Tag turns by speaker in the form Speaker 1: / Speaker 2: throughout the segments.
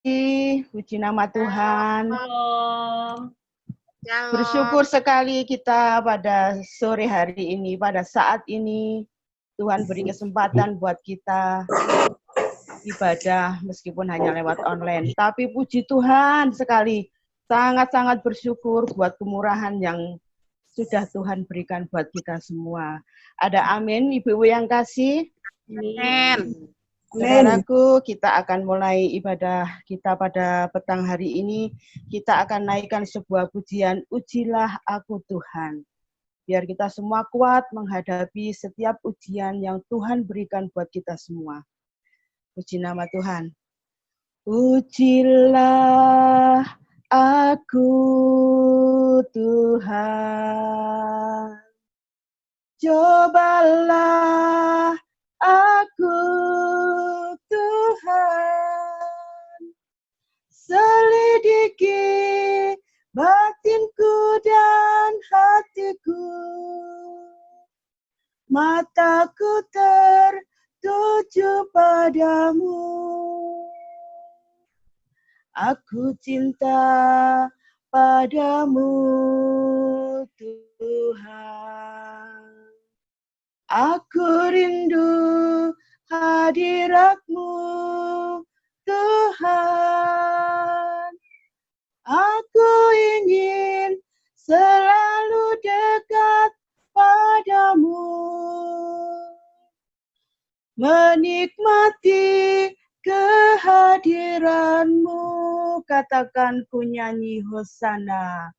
Speaker 1: puji nama Tuhan.
Speaker 2: Shalom.
Speaker 1: Bersyukur sekali kita pada sore hari ini, pada saat ini Tuhan beri kesempatan buat kita ibadah meskipun hanya lewat online. Tapi puji Tuhan sekali, sangat-sangat bersyukur buat kemurahan yang sudah Tuhan berikan buat kita semua. Ada amin, Ibu yang kasih.
Speaker 2: Amin.
Speaker 1: Saudaraku, kita akan mulai ibadah kita pada petang hari ini. Kita akan naikkan sebuah pujian, Ujilah Aku Tuhan. Biar kita semua kuat menghadapi setiap ujian yang Tuhan berikan buat kita semua. Puji nama Tuhan. Ujilah aku Tuhan. Cobalah aku Tuhan, selidiki batinku dan hatiku, mataku tertuju padamu, aku cinta padamu Tuhan. Aku rindu hadirat-Mu, Tuhan. Aku ingin selalu dekat padamu, menikmati kehadiran-Mu. Katakan ku nyanyi Hosana,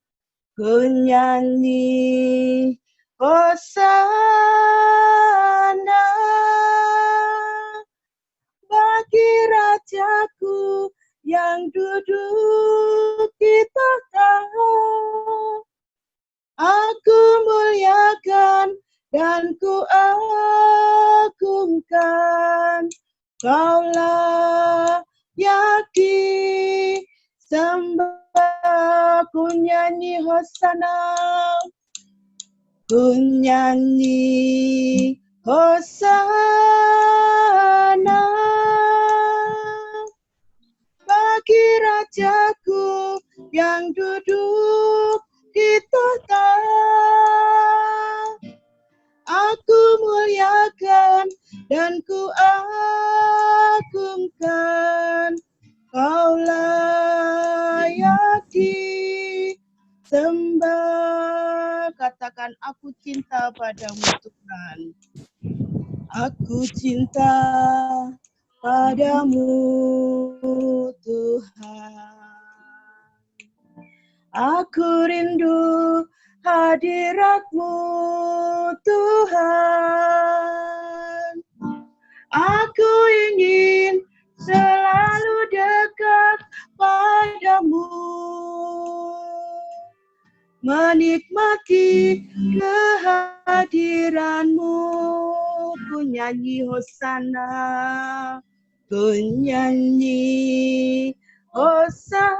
Speaker 1: ku nyanyi Hosana bagi Rajaku yang duduk di tahta. Aku muliakan dan ku agungkan, Kaulah yang disembah. Ku nyanyi Hosana, ku nyanyi Hosana bagi Rajaku yang duduk di tahta. Aku muliakan dan ku agungkan, Kaulah yang disembah. Katakan aku cinta padamu Tuhan. Aku cinta padamu Tuhan. Aku rindu hadirat-Mu Tuhan. Aku ingin selalu dekat padamu, menikmati kehadiran-Mu. Ku nyanyi Hosana, ku nyanyi Hosana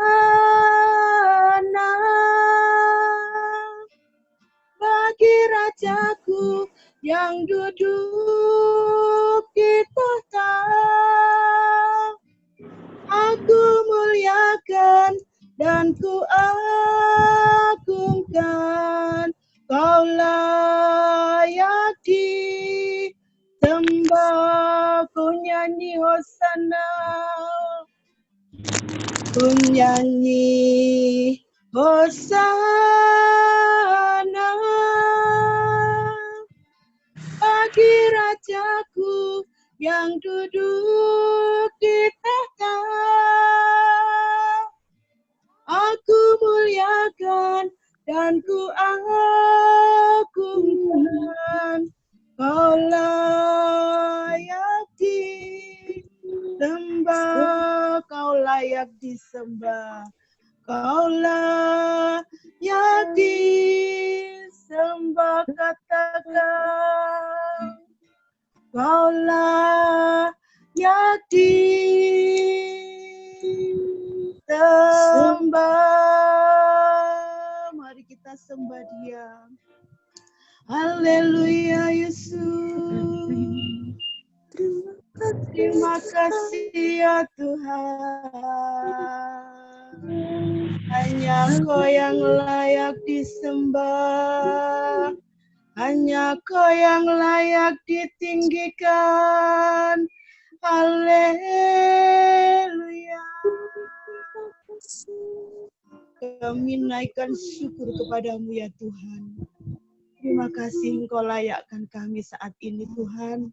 Speaker 1: bagi Rajaku yang duduk di tahta. Aku muliakan dan ku agungkan, Kaulah yang disembah. Ku nyanyi Hosana, ku nyanyi Hosana bagi Rajaku yang duduk di tahta. Aku muliakan dan ku agungkan, Kaulah yang disembah. Kau layak disembah, Kaulah yang disembah. Katakan, Kaulah yang disembah. Mari kita sembah Dia. Haleluya Yesus. Terima kasih ya Tuhan. Hanya Kau yang layak disembah. Hanya Kau yang layak ditinggikan. Haleluya. Kami naikkan syukur kepadamu ya Tuhan. Terima kasih Engkau layakkan kami saat ini Tuhan.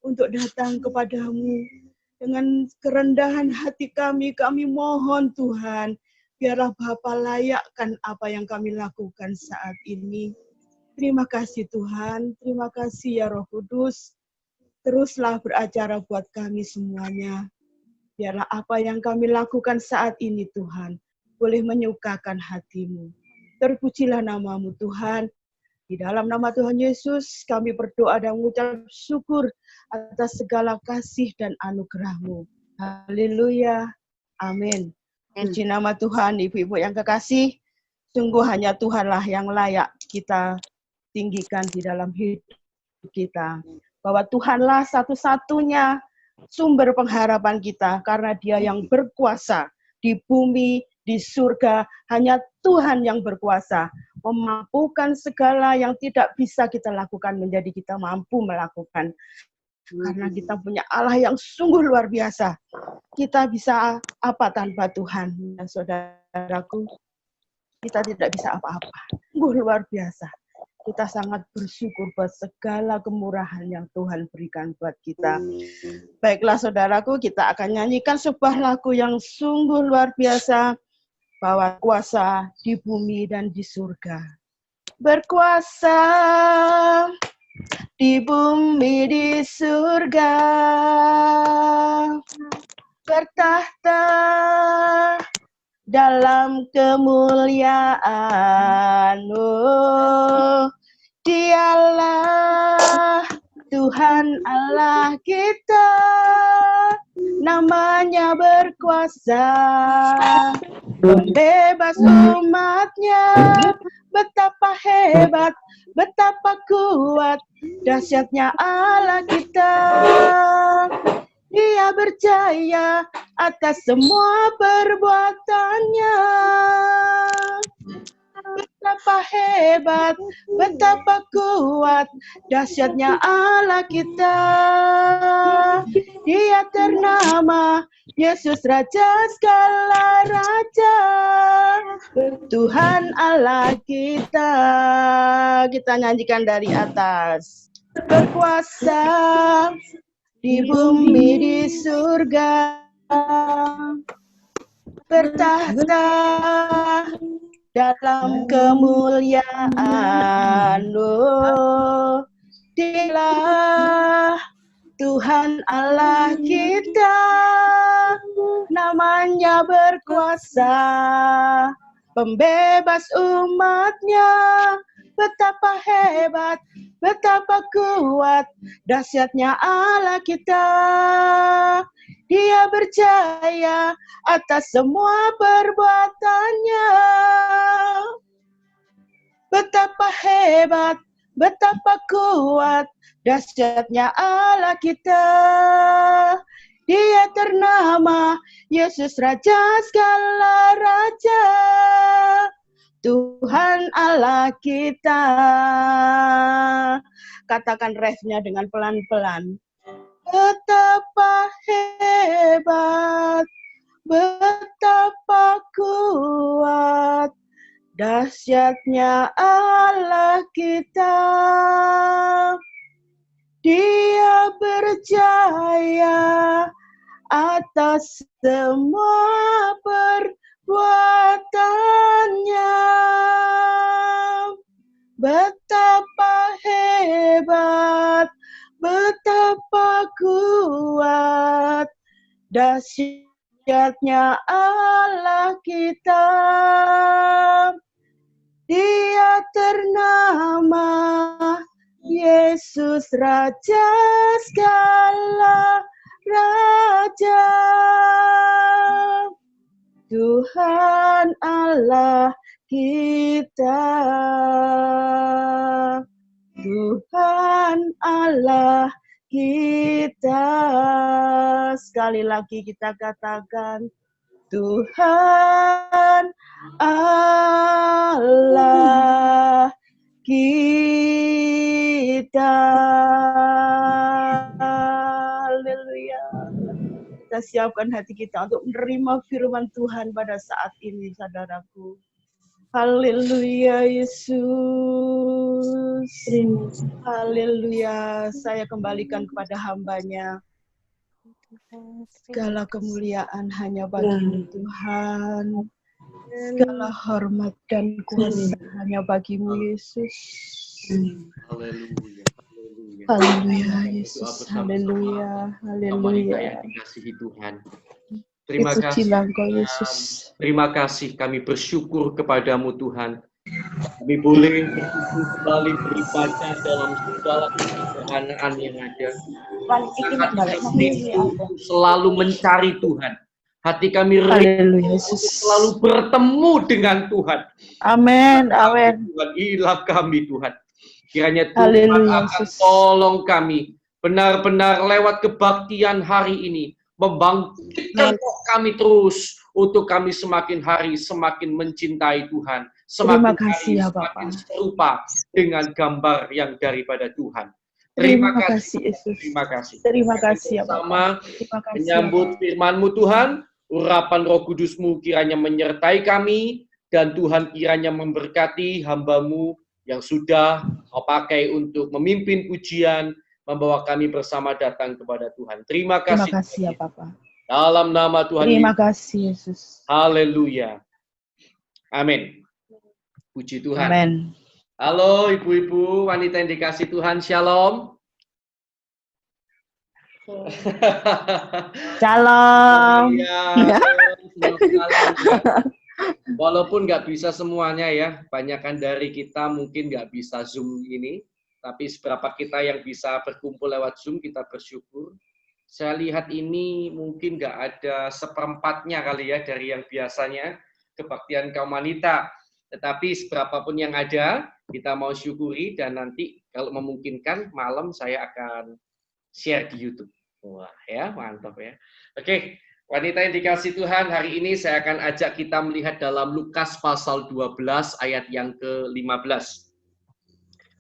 Speaker 1: Untuk datang kepadamu. Dengan kerendahan hati kami mohon Tuhan. Biarlah Bapa layakkan apa yang kami lakukan saat ini. Terima kasih Tuhan. Terima kasih ya Roh Kudus. Teruslah beracara buat kami semuanya. Biarlah apa yang kami lakukan saat ini Tuhan, boleh menyukakan hati-Mu. Terpujilah nama-Mu Tuhan. Di dalam nama Tuhan Yesus, kami berdoa dan mengucap syukur atas segala kasih dan anugerah-Mu. Haleluya. Amin. Puji nama Tuhan, ibu-ibu yang kekasih. Sungguh hanya Tuhanlah yang layak kita tinggikan di dalam hidup kita. Bahwa Tuhanlah satu-satunya sumber pengharapan kita, karena Dia yang berkuasa di bumi, di surga. Hanya Tuhan yang berkuasa memampukan segala yang tidak bisa kita lakukan menjadi kita mampu melakukan. Karena kita punya Allah yang sungguh luar biasa. Kita bisa apa tanpa Tuhan? Dan saudaraku, kita tidak bisa apa-apa. Sungguh luar biasa. Kita sangat bersyukur buat segala kemurahan yang Tuhan berikan buat kita. Baiklah saudaraku, kita akan nyanyikan sebuah lagu yang sungguh luar biasa, bahwa kuasa di bumi dan di surga. Berkuasa di bumi di surga, bertahta dalam kemuliaan-Mu. Dialah Tuhan Allah kita, namanya berkuasa, membebas umat-Nya. Betapa hebat, betapa kuat, dahsyatnya Allah kita. Dia berjaya atas semua perbuatannya. Betapa hebat, betapa kuat, dahsyatnya Allah kita. Dia ternama Yesus Raja segala raja, Tuhan Allah kita. Kita nyanyikan dari atas. Berkuasa di bumi di surga, bertahta dalam kemuliaan-Mu. Dialah Tuhan Allah kita, namanya berkuasa, pembebas umat-Nya. Betapa hebat, betapa kuat, dahsyatnya Allah kita. Dia berjaya atas semua perbuatannya. Betapa hebat, betapa kuat, dahsyatnya Allah kita. Dia ternama Yesus Raja segala raja, Tuhan Allah kita. Katakan refnya dengan pelan-pelan. Betapa hebat, betapa kuat, dahsyatnya Allah kita. Dia berjaya atas semua perbuatannya. Betapa hebat, betapa kuat, dahsyatnya Allah kita. Dia ternama Yesus Raja segala raja, Tuhan Allah kita. Tuhan Allah kita. Sekali lagi kita katakan, Tuhan Allah kita. Haleluya. Kita siapkan hati kita untuk menerima firman Tuhan pada saat ini, saudaraku. Haleluya, Yesus. Haleluya. Saya kembalikan kepada hamba-Nya. Segala kemuliaan hanya bagi Tuhan. Segala hormat dan kuasa hanya bagi-Mu, Yesus.
Speaker 3: Haleluya.
Speaker 1: Haleluya, Yesus. Haleluya. Haleluya.
Speaker 3: Dikasihi Tuhan. Terima kasih,
Speaker 1: Engkau, Yesus.
Speaker 3: Terima kasih, kami bersyukur kepadamu Tuhan. Kami boleh kembali beribadah dalam segala kesederhanaan yang ada. Hati kami selalu mencari Tuhan. Hati kami selalu bertemu dengan Tuhan.
Speaker 1: Amin. Amin.
Speaker 3: Tuhan, ilah kami Tuhan. Kiranya Tuhan akan tolong kami benar-benar lewat kebaktian hari ini. Membangkitkan kami terus untuk kami semakin hari semakin mencintai Tuhan, semakin hari semakin serupa dengan gambar yang daripada Tuhan. Terima kasih Yesus. Terima kasih.
Speaker 1: Terima kasih ya
Speaker 3: Bapak. Menyambut firman-Mu Tuhan, urapan Roh Kudus-Mu kiranya menyertai kami dan Tuhan kiranya memberkati hamba-Mu yang sudah Kau pakai untuk memimpin pujian, membawa kami bersama datang kepada Tuhan. Terima kasih.
Speaker 1: Terima kasih ya Bapak.
Speaker 3: Dalam nama Tuhan.
Speaker 1: Terima kasih Yesus.
Speaker 3: Haleluya. Amin. Puji Tuhan.
Speaker 1: Amin.
Speaker 3: Halo ibu-ibu, wanita yang dikasih Tuhan, shalom.
Speaker 1: Shalom.
Speaker 3: Ya, walaupun nggak bisa semuanya ya, banyakan dari kita mungkin nggak bisa Zoom ini. Tapi seberapa kita yang bisa berkumpul lewat Zoom, kita bersyukur. Saya lihat ini mungkin nggak ada seperempatnya kali ya dari yang biasanya kebaktian kaum wanita. Tetapi seberapapun yang ada, kita mau syukuri dan nanti kalau memungkinkan malam saya akan share di YouTube. Wah ya, mantap ya. Oke, wanita yang dikasih Tuhan, hari ini saya akan ajak kita melihat dalam Lukas pasal 12 ayat yang ke-15.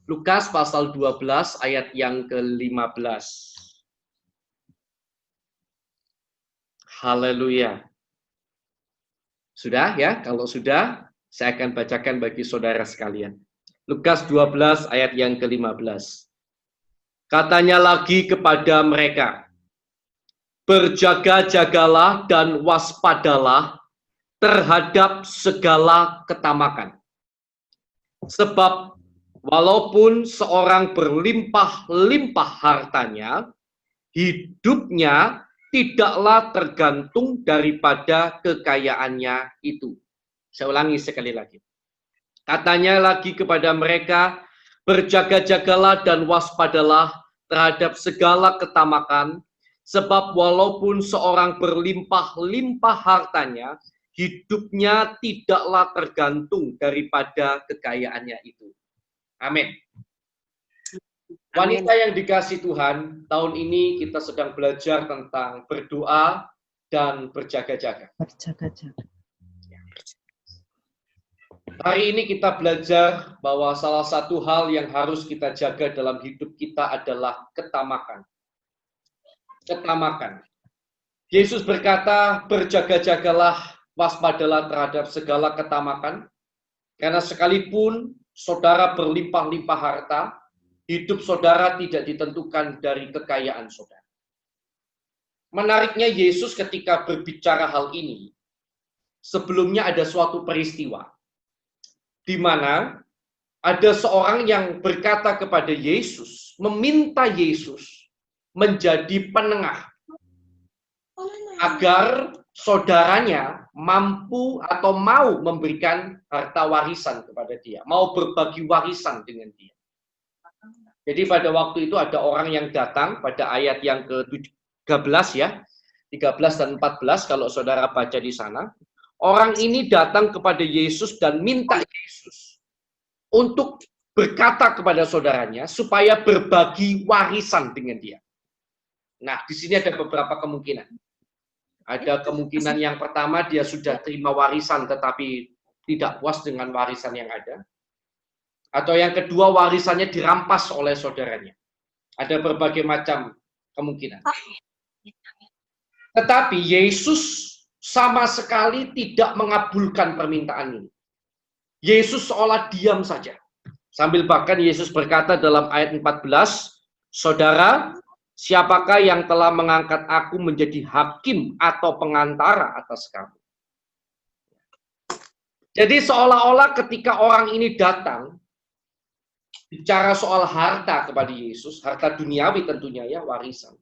Speaker 3: Lukas pasal 12 ayat yang ke-15. Haleluya. Sudah ya? Kalau sudah, saya akan bacakan bagi saudara sekalian. Lukas 12 ayat yang ke-15. Katanya lagi kepada mereka, berjaga-jagalah dan waspadalah terhadap segala ketamakan. Sebab walaupun seorang berlimpah-limpah hartanya, hidupnya tidaklah tergantung daripada kekayaannya itu. Saya ulangi sekali lagi. Katanya lagi kepada mereka, berjaga-jagalah dan waspadalah terhadap segala ketamakan, sebab walaupun seorang berlimpah-limpah hartanya, hidupnya tidaklah tergantung daripada kekayaannya itu. Amin. Wanita yang dikasih Tuhan, tahun ini kita sedang belajar tentang berdoa dan berjaga-jaga.
Speaker 1: Berjaga-jaga.
Speaker 3: Hari ini kita belajar bahwa salah satu hal yang harus kita jaga dalam hidup kita adalah ketamakan. Ketamakan. Yesus berkata, berjaga-jagalah, waspadalah terhadap segala ketamakan, karena sekalipun saudara berlimpah-limpah harta, hidup saudara tidak ditentukan dari kekayaan saudara. Menariknya Yesus ketika berbicara hal ini, sebelumnya ada suatu peristiwa, di mana ada seorang yang berkata kepada Yesus, meminta Yesus menjadi penengah, agar saudaranya mampu atau mau memberikan harta warisan kepada dia, mau berbagi warisan dengan dia. Jadi pada waktu itu ada orang yang datang pada ayat yang ke-13 ya, 13 dan 14 kalau saudara baca di sana. Orang ini datang kepada Yesus dan minta Yesus untuk berkata kepada saudaranya supaya berbagi warisan dengan dia. Nah, di sini ada beberapa kemungkinan. Ada kemungkinan yang pertama, dia sudah terima warisan tetapi tidak puas dengan warisan yang ada. Atau yang kedua, warisannya dirampas oleh saudaranya. Ada berbagai macam kemungkinan. Tetapi Yesus sama sekali tidak mengabulkan permintaan ini. Yesus seolah diam saja. Sambil bahkan Yesus berkata dalam ayat 14, saudara, siapakah yang telah mengangkat aku menjadi hakim atau pengantara atas kamu? Jadi seolah-olah ketika orang ini datang, bicara soal harta kepada Yesus, harta duniawi tentunya ya, warisan.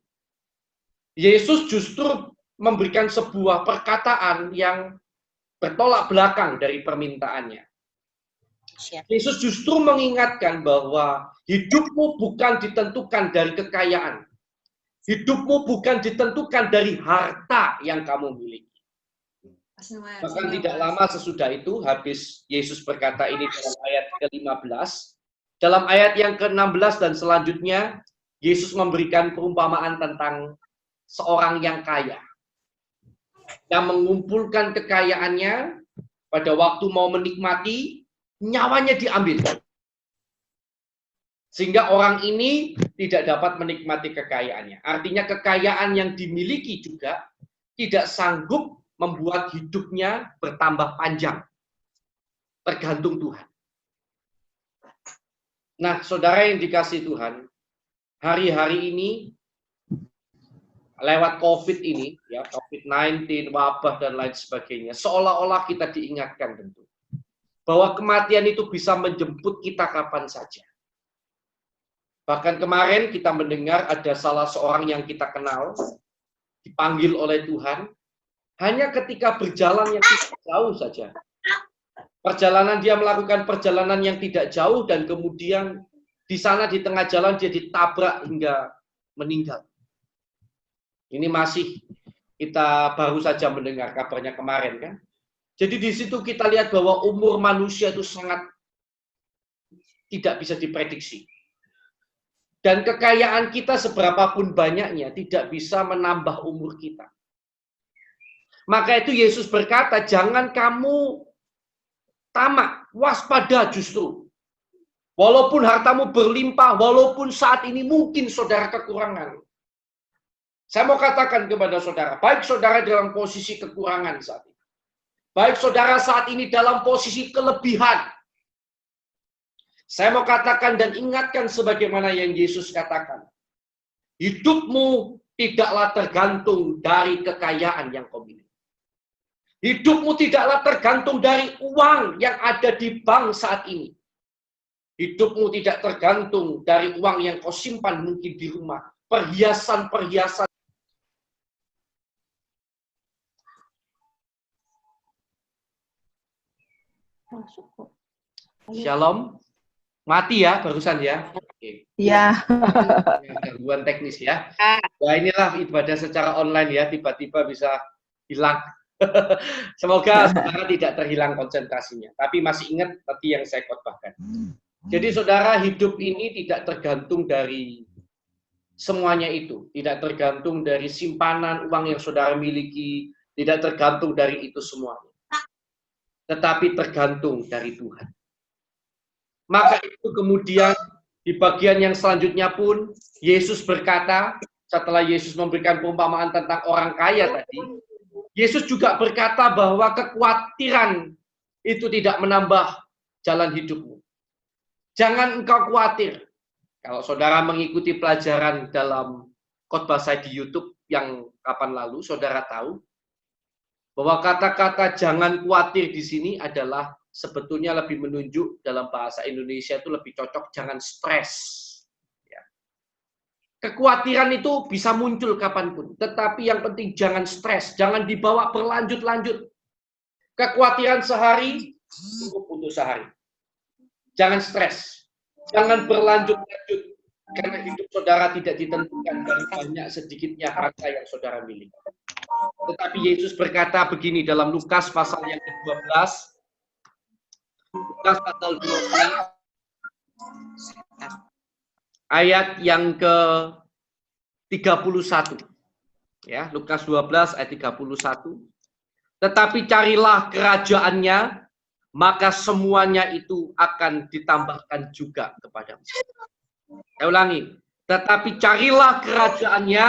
Speaker 3: Yesus justru memberikan sebuah perkataan yang bertolak belakang dari permintaannya. Yesus justru mengingatkan bahwa hidupmu bukan ditentukan dari kekayaan. Hidupmu bukan ditentukan dari harta yang kamu miliki. Bahkan tidak lama sesudah itu, habis Yesus berkata ini dalam ayat ke-15, dalam ayat yang ke-16 dan selanjutnya, Yesus memberikan perumpamaan tentang seorang yang kaya. Yang mengumpulkan kekayaannya, pada waktu mau menikmati, nyawanya diambil. Sehingga orang ini tidak dapat menikmati kekayaannya. Artinya kekayaan yang dimiliki juga tidak sanggup membuat hidupnya bertambah panjang. Tergantung Tuhan. Nah, saudara yang dikasihi Tuhan, hari-hari ini lewat COVID ini, ya COVID-19, wabah dan lain sebagainya, seolah-olah kita diingatkan tentu bahwa kematian itu bisa menjemput kita kapan saja. Bahkan kemarin kita mendengar ada salah seorang yang kita kenal dipanggil oleh Tuhan hanya ketika berjalan yang tidak jauh saja. Perjalanan dia melakukan perjalanan yang tidak jauh dan kemudian di sana di tengah jalan dia ditabrak hingga meninggal. Ini masih kita baru saja mendengar kabarnya kemarin kan. Jadi di situ kita lihat bahwa umur manusia itu sangat tidak bisa diprediksi. Dan kekayaan kita seberapapun banyaknya tidak bisa menambah umur kita. Maka itu Yesus berkata, jangan kamu tamak, waspada justru. Walaupun hartamu berlimpah, walaupun saat ini mungkin saudara kekurangan. Saya mau katakan kepada saudara, baik saudara dalam posisi kekurangan saat ini. Baik saudara saat ini dalam posisi kelebihan. Saya mau katakan dan ingatkan sebagaimana yang Yesus katakan. Hidupmu tidaklah tergantung dari kekayaan yang kau miliki. Hidupmu tidaklah tergantung dari uang yang ada di bank saat ini. Hidupmu tidak tergantung dari uang yang kau simpan mungkin di rumah. Perhiasan-perhiasan. Shalom. Mati ya barusan ya. Oke.
Speaker 1: Ya.
Speaker 3: Gangguan teknis ya. Nah inilah ibadah secara online ya. Tiba-tiba bisa hilang. Semoga saudara tidak terhilang konsentrasinya. Tapi masih ingat tadi yang saya khotbahkan. Jadi saudara, hidup ini tidak tergantung dari semuanya itu. Tidak tergantung dari simpanan uang yang saudara miliki. Tidak tergantung dari itu semuanya. Tetapi tergantung dari Tuhan. Maka itu kemudian di bagian yang selanjutnya pun Yesus berkata, setelah Yesus memberikan perumpamaan tentang orang kaya tadi, Yesus juga berkata bahwa kekhawatiran itu tidak menambah jalan hidupmu. Jangan engkau khawatir. Kalau saudara mengikuti pelajaran dalam khotbah saya di YouTube yang kapan lalu, saudara tahu bahwa kata-kata jangan khawatir di sini adalah sebetulnya lebih menunjuk dalam bahasa Indonesia itu lebih cocok jangan stres. Ya. Kekhawatiran itu bisa muncul kapanpun, tetapi yang penting jangan stres, jangan dibawa berlanjut-lanjut. Kekhawatiran sehari cukup untuk sehari. Jangan stres, jangan berlanjut-lanjut karena hidup saudara tidak ditentukan dari banyak sedikitnya harta yang saudara miliki. Tetapi Yesus berkata begini dalam Lukas pasal yang ke-12, Lukas pasal 12, ayat yang ke-13. 31. Ya, Lukas 12 ayat 31. Tetapi carilah kerajaannya, maka semuanya itu akan ditambahkan juga kepadamu. Saya ulangi. Tetapi carilah kerajaannya,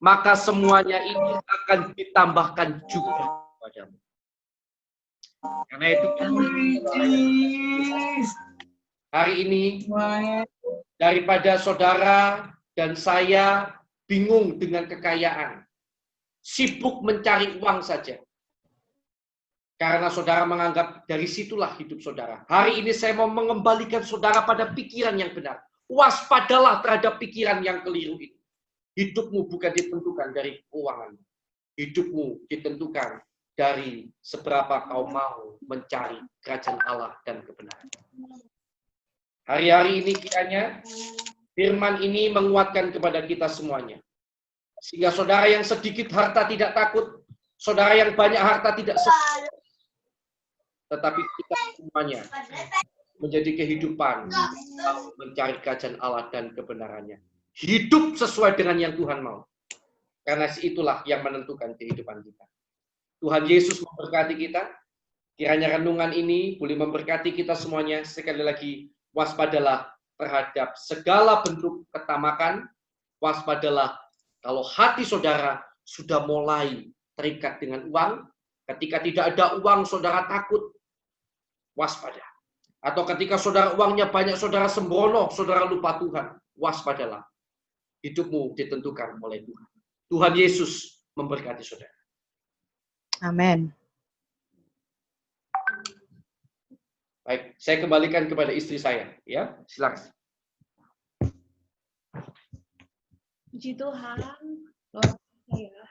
Speaker 3: maka semuanya ini akan ditambahkan juga kepadamu. Karena itu hari ini daripada saudara dan saya bingung dengan kekayaan, sibuk mencari uang saja. Karena saudara menganggap dari situlah hidup saudara. Hari ini saya mau mengembalikan saudara pada pikiran yang benar. Waspadalah terhadap pikiran yang keliru itu. Hidupmu bukan ditentukan dari keuangan. Hidupmu ditentukan dari seberapa kau mau mencari kerajaan Allah dan kebenaran. Hari-hari ini kiranya firman ini menguatkan kepada kita semuanya. Sehingga saudara yang sedikit harta tidak takut, saudara yang banyak harta tidak sedih. Tetapi kita semuanya menjadi kehidupan mencari kerajaan Allah dan kebenarannya. Hidup sesuai dengan yang Tuhan mau. Karena itulah yang menentukan kehidupan kita. Tuhan Yesus memberkati kita. Kiranya renungan ini boleh memberkati kita semuanya. Sekali lagi, waspadalah terhadap segala bentuk ketamakan. Waspadalah kalau hati saudara sudah mulai terikat dengan uang. Ketika tidak ada uang, saudara takut. Waspada. Atau ketika saudara uangnya banyak, saudara sembrono, saudara lupa Tuhan. Waspadalah. Hidupmu ditentukan oleh Tuhan. Tuhan Yesus memberkati saudara.
Speaker 1: Amin.
Speaker 3: Baik, saya kembalikan kepada istri saya. Ya, silakan.
Speaker 2: Puji Tuhan, luar biasa ya.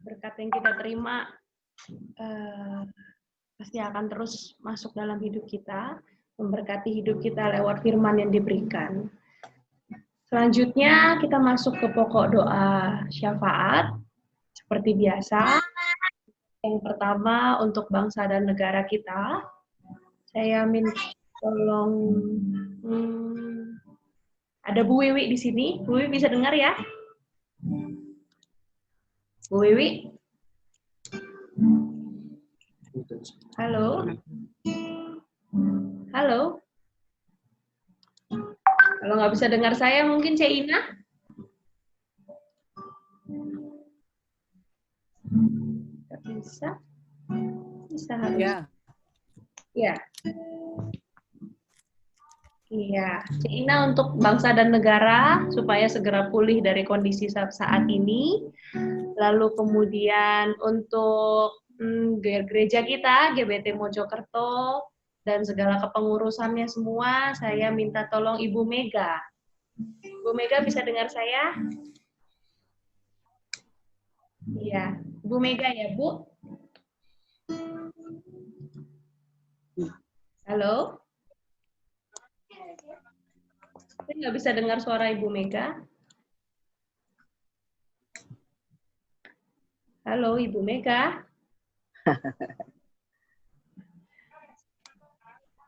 Speaker 2: Berkat yang kita terima pasti akan terus masuk dalam hidup kita, memberkati hidup kita lewat firman yang diberikan. Selanjutnya kita masuk ke pokok doa syafaat. Seperti biasa, yang pertama untuk bangsa dan negara kita. Saya minta tolong, ada Bu Wiwi di sini. Bu Wiwi bisa dengar ya? Bu Wiwi? Halo? Halo? Kalau nggak bisa dengar saya, mungkin Cina? Nggak bisa? Bisa harus.
Speaker 4: Ya.
Speaker 2: Ya. Iya, Cina untuk bangsa dan negara supaya segera pulih dari kondisi saat ini. Lalu kemudian untuk gereja kita, GBT Mojokerto, dan segala kepengurusannya semua, saya minta tolong Ibu Mega. Ibu Mega bisa dengar saya? Iya, Bu Mega ya, Bu? Halo? Saya nggak bisa dengar suara Ibu Mega. Halo, Ibu Mega.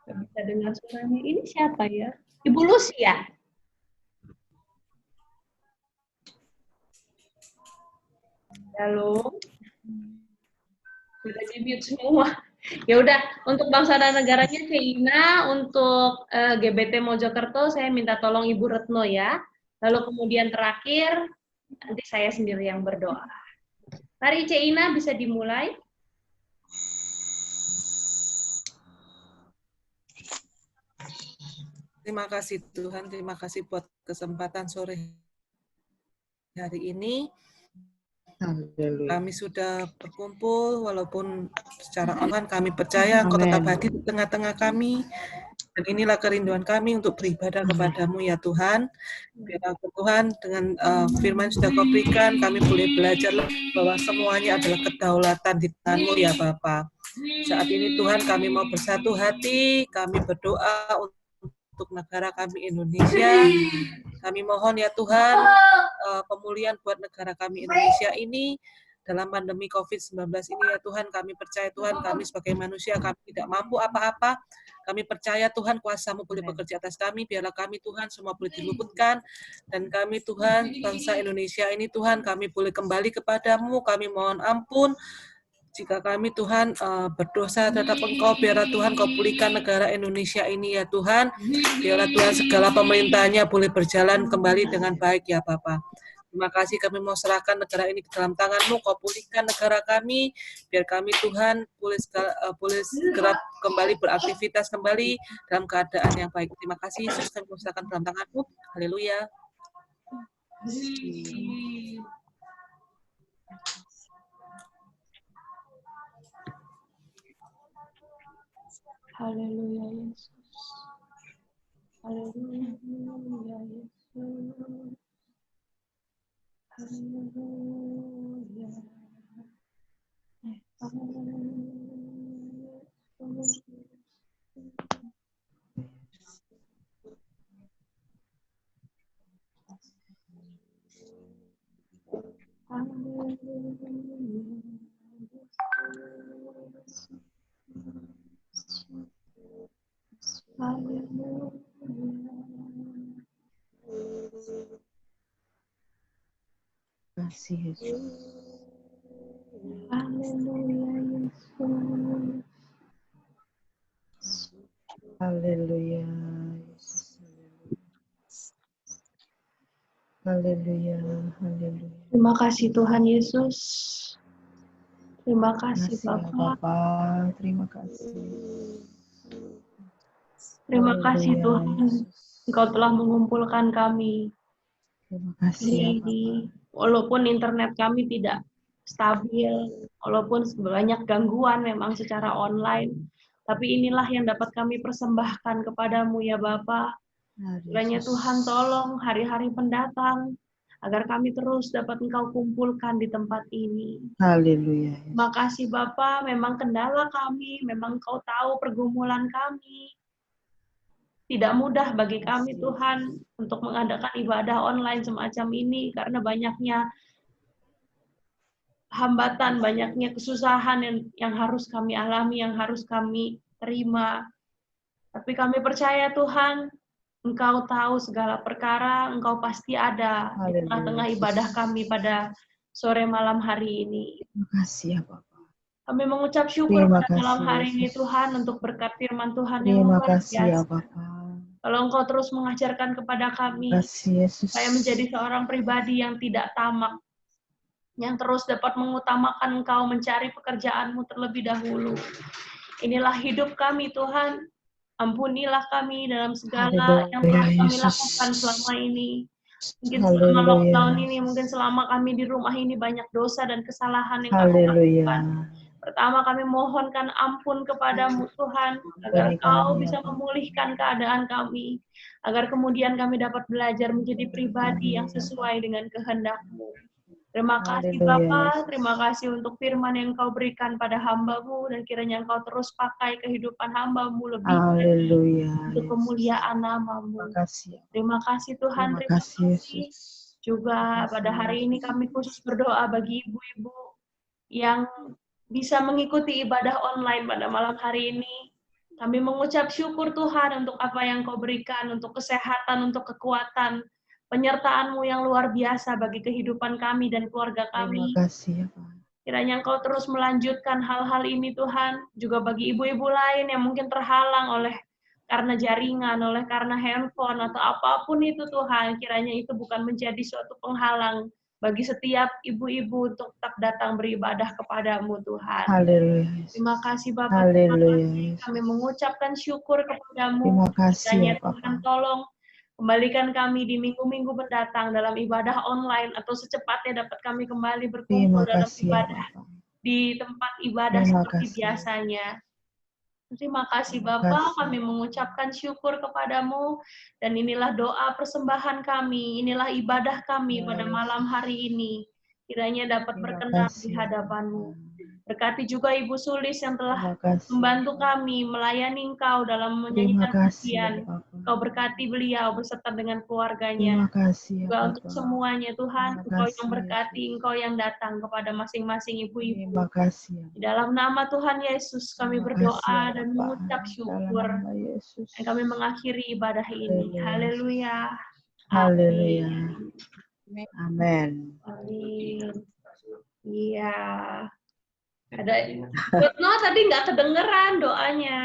Speaker 2: Nggak bisa dengar suaranya. Ini siapa ya? Ibu Lucia. Halo. Sudah di-mute semua. Ya udah, untuk bangsa dan negaranya Cina, untuk GBT Mojokerto saya minta tolong Ibu Retno ya. Lalu kemudian terakhir nanti saya sendiri yang berdoa. Mari Cina bisa dimulai.
Speaker 4: Terima kasih Tuhan, terima kasih buat kesempatan sore hari ini. Kami sudah berkumpul, walaupun secara online kami percaya Engkau tetap hadir di tengah-tengah kami. Dan inilah kerinduan kami untuk beribadah kepadamu ya Tuhan. Biarlah Tuhan dengan firman yang sudah Kau berikan, kami boleh belajar bahwa semuanya adalah kedaulatan di tangan-Mu ya Bapa. Saat ini Tuhan kami mau bersatu hati, kami berdoa untuk negara kami Indonesia. Kami mohon ya Tuhan, pemulihan buat negara kami Indonesia ini, dalam pandemi COVID-19 ini ya Tuhan. Kami percaya Tuhan, kami sebagai manusia, kami tidak mampu apa-apa. Kami percaya Tuhan, kuasa-Mu boleh bekerja atas kami, biarlah kami Tuhan semua boleh diluputkan. Dan kami Tuhan, bangsa Indonesia ini Tuhan, kami boleh kembali kepadamu, kami mohon ampun. Jika kami Tuhan berdosa terhadap Engkau, biarlah Tuhan Kau pulihkan negara Indonesia ini ya Tuhan. Biarlah Tuhan segala pemerintahnya boleh berjalan kembali dengan baik ya Bapa. Terima kasih, kami mau serahkan negara ini ke dalam tangan-Mu, Kau pulihkan negara kami, biar kami Tuhan boleh segera kembali beraktivitas kembali dalam keadaan yang baik. Terima kasih Yesus, kami mau serahkan dalam tangan-Mu. Haleluya.
Speaker 2: Haleluya Yesus. Haleluya Yesus. Haleluya.
Speaker 1: Kasih Yesus.
Speaker 2: Haleluya Yesus.
Speaker 1: Haleluya. Haleluya. Haleluya.
Speaker 2: Terima kasih Tuhan Yesus. Terima kasih
Speaker 1: Terima kasih,
Speaker 2: Bapa.
Speaker 1: Bapak. Terima kasih.
Speaker 2: Terima kasih
Speaker 1: Haleluya,
Speaker 2: Tuhan.
Speaker 1: Yesus.
Speaker 2: Engkau telah mengumpulkan kami
Speaker 1: Terima kasih ya
Speaker 2: hari
Speaker 1: Bapak.
Speaker 2: ini. Walaupun internet kami tidak stabil, walaupun banyak gangguan memang secara online, tapi inilah yang dapat kami persembahkan kepadamu ya Bapa. Kiranya Tuhan tolong hari-hari pendatang, agar kami terus dapat Engkau kumpulkan di tempat ini.
Speaker 1: Haleluya.
Speaker 2: Terima kasih Bapa, memang kendala kami, memang Engkau tahu pergumulan kami. Tidak mudah bagi kami Tuhan untuk mengadakan ibadah online semacam ini karena banyaknya hambatan, banyaknya kesusahan yang harus kami alami, yang harus kami terima. Tapi kami percaya Tuhan, Engkau tahu segala perkara, Engkau pasti ada di tengah-tengah ibadah kami pada sore malam hari ini.
Speaker 1: Terima kasih ya Bapak.
Speaker 2: Kami mengucap syukur pada malam hari ini Tuhan untuk berkat firman Tuhan yang luar biasa.
Speaker 1: Terima kasih ya Bapak.
Speaker 2: Kalau Engkau terus mengajarkan kepada kami, supaya menjadi seorang pribadi yang tidak tamak, yang terus dapat mengutamakan Engkau, mencari pekerjaan-Mu terlebih dahulu. Inilah hidup kami Tuhan. Ampunilah kami dalam segala yang telah kami lakukan selama ini. Mungkin selama lockdown ini, mungkin selama kami di rumah ini banyak dosa dan kesalahan yang kami lakukan. Pertama kami mohonkan ampun kepadamu Tuhan, agar Kau bisa memulihkan keadaan kami, agar kemudian kami dapat belajar menjadi pribadi yang sesuai dengan kehendak-Mu. Terima kasih Bapa, terima kasih untuk firman yang Kau berikan pada hamba-Mu, dan kiranya Engkau terus pakai kehidupan hamba-Mu lebih lagi untuk kemuliaan nama-Mu. Terima kasih Tuhan, terima kasih. Juga pada hari ini kami khusus berdoa bagi ibu-ibu yang bisa mengikuti ibadah online pada malam hari ini. Kami mengucap syukur Tuhan untuk apa yang Kau berikan, untuk kesehatan, untuk kekuatan, penyertaan-Mu yang luar biasa bagi kehidupan kami dan keluarga kami.
Speaker 1: Terima kasih ya Pak.
Speaker 2: Kiranya Engkau terus melanjutkan hal-hal ini Tuhan, juga bagi ibu-ibu lain yang mungkin terhalang oleh karena jaringan, oleh karena handphone, atau apapun itu Tuhan, kiranya itu bukan menjadi suatu penghalang bagi setiap ibu-ibu untuk tetap datang beribadah kepadamu Tuhan.
Speaker 1: Haleluya.
Speaker 2: Terima kasih Bapak.
Speaker 1: Haleluya.
Speaker 2: Kami mengucapkan syukur kepadamu.
Speaker 1: Terima kasih ya
Speaker 2: Tuhan, tolong kembalikan kami di minggu-minggu mendatang dalam ibadah online, atau secepatnya dapat kami kembali berkumpul dalam ibadah di tempat ibadah seperti biasanya. Terima kasih Bapa, kami mengucapkan syukur kepadamu, dan inilah doa persembahan kami, inilah ibadah kami pada malam hari ini. Kiranya dapat berkenan di hadapan-Mu. Berkati juga Ibu Sulis yang telah
Speaker 1: Terima kasih.
Speaker 2: membantu kami melayani Engkau dalam
Speaker 1: Terima
Speaker 2: menyanyikan
Speaker 1: kasih ya
Speaker 2: pujian.
Speaker 1: Bapak.
Speaker 2: Engkau berkati beliau beserta dengan keluarganya.
Speaker 1: Terima kasih ya
Speaker 2: Juga untuk
Speaker 1: Bapak.
Speaker 2: semuanya Tuhan,
Speaker 1: Terima
Speaker 2: Engkau yang
Speaker 1: kasih,
Speaker 2: berkati,
Speaker 1: Yesus.
Speaker 2: Engkau yang datang kepada masing-masing ibu-ibu.
Speaker 1: Terima kasih ya
Speaker 2: Di dalam nama Tuhan Yesus kami
Speaker 1: Terima
Speaker 2: berdoa
Speaker 1: kasih ya
Speaker 2: dan
Speaker 1: Bapak.
Speaker 2: mengucap
Speaker 1: Dalam
Speaker 2: syukur.
Speaker 1: nama Yesus.
Speaker 2: Dan kami mengakhiri ibadah ini.
Speaker 1: Haleluya.
Speaker 2: Haleluya.
Speaker 1: Haleluya.
Speaker 2: Amin.
Speaker 1: Amin.
Speaker 2: Amin. Iya. Ada Retno tadi nggak kedengeran doanya.